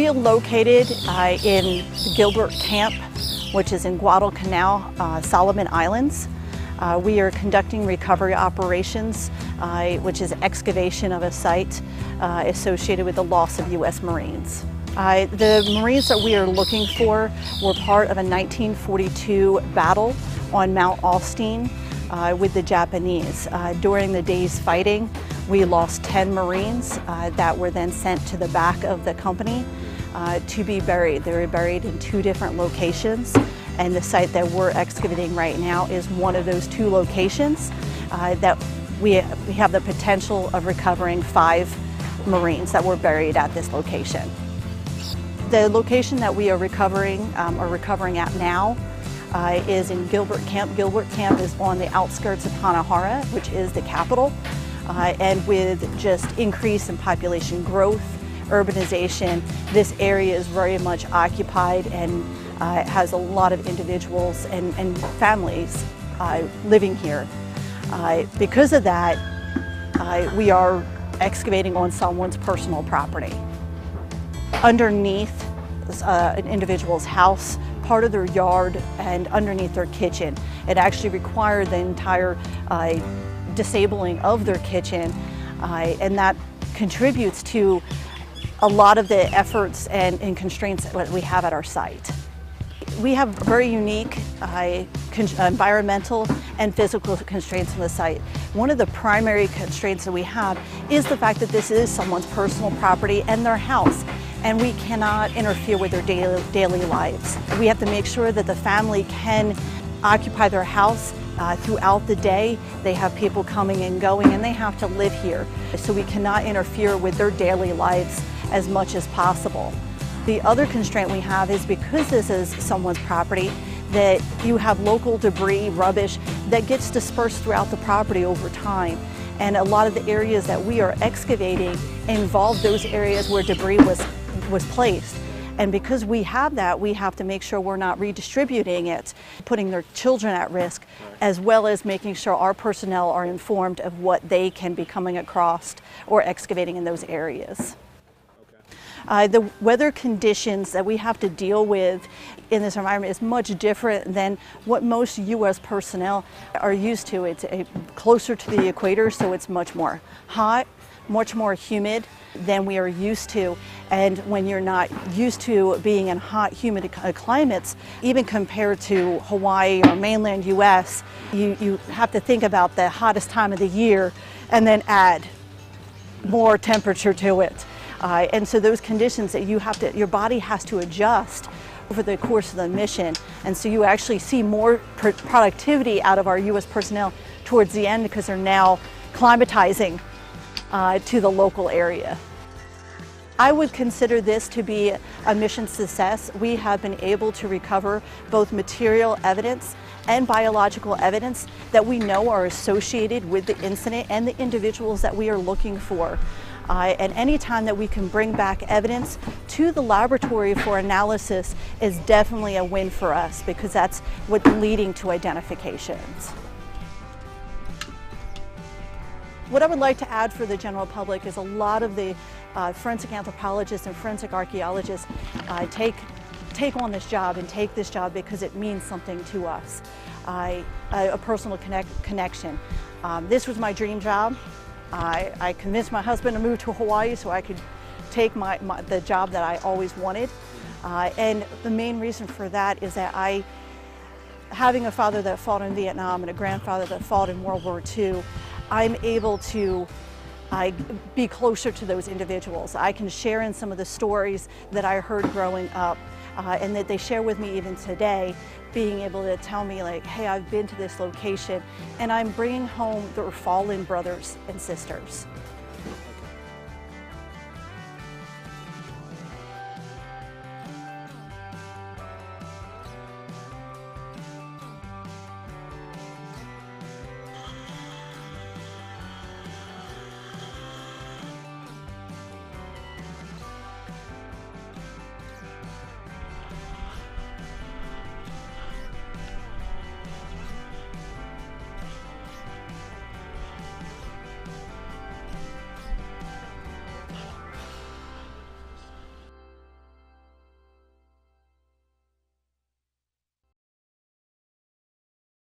We are located in Gilbert Camp, which is in Guadalcanal, Solomon Islands. We are conducting recovery operations, which is excavation of a site associated with the loss of U.S. Marines. The Marines that we are looking for were part of a 1942 battle on Mount Austin with the Japanese. During the day's fighting, we lost 10 Marines that were then sent to the back of the company to be buried. They were buried in 2 different locations, and the site that we're excavating right now is one of those 2 locations that we have the potential of recovering 5 Marines that were buried at this location. The location that we are recovering at now is in Gilbert Camp. Gilbert Camp is on the outskirts of Guadalcanal, which is the capital. And with just increase in population growth, urbanization, this area is very much occupied and has a lot of individuals and families living here. Because of that, we are excavating on someone's personal property. Underneath an individual's house, part of their yard, and underneath their kitchen. It actually required the entire disabling of their kitchen, and that contributes to a lot of the efforts and constraints that we have at our site. We have very unique environmental and physical constraints on the site. One of the primary constraints that we have is the fact that this is someone's personal property and their house, and we cannot interfere with their daily lives. We have to make sure that the family can occupy their house throughout the day. They have people coming and going, and they have to live here. So we cannot interfere with their daily lives as much as possible. The other constraint we have is because this is someone's property, that you have local debris, rubbish, that gets dispersed throughout the property over time. And a lot of the areas that we are excavating involve those areas where debris was placed. And because we have that, we have to make sure we're not redistributing it, putting their children at risk, as well as making sure our personnel are informed of what they can be coming across or excavating in those areas. The weather conditions that we have to deal with in this environment is much different than what most U.S. personnel are used to. It's closer to the equator, so it's much more hot, much more humid than we are used to. And when you're not used to being in hot, humid climates, even compared to Hawaii or mainland U.S., you have to think about the hottest time of the year and then add more temperature to it. And so those conditions that your body has to adjust over the course of the mission. And so you actually see more productivity out of our U.S. personnel towards the end because they're now climatizing to the local area. I would consider this to be a mission success. We have been able to recover both material evidence and biological evidence that we know are associated with the incident and the individuals that we are looking for. And any time that we can bring back evidence to the laboratory for analysis is definitely a win for us, because that's what's leading to identifications. What I would like to add for the general public is a lot of the forensic anthropologists and forensic archaeologists take on this job and take this job because it means something to us, a personal connection. This was my dream job. I convinced my husband to move to Hawaii so I could take the job that I always wanted. And the main reason for that is that having a father that fought in Vietnam and a grandfather that fought in World War II, I'm able to be closer to those individuals. I can share in some of the stories that I heard growing up and that they share with me even today, being able to tell me like, hey, I've been to this location and I'm bringing home their fallen brothers and sisters.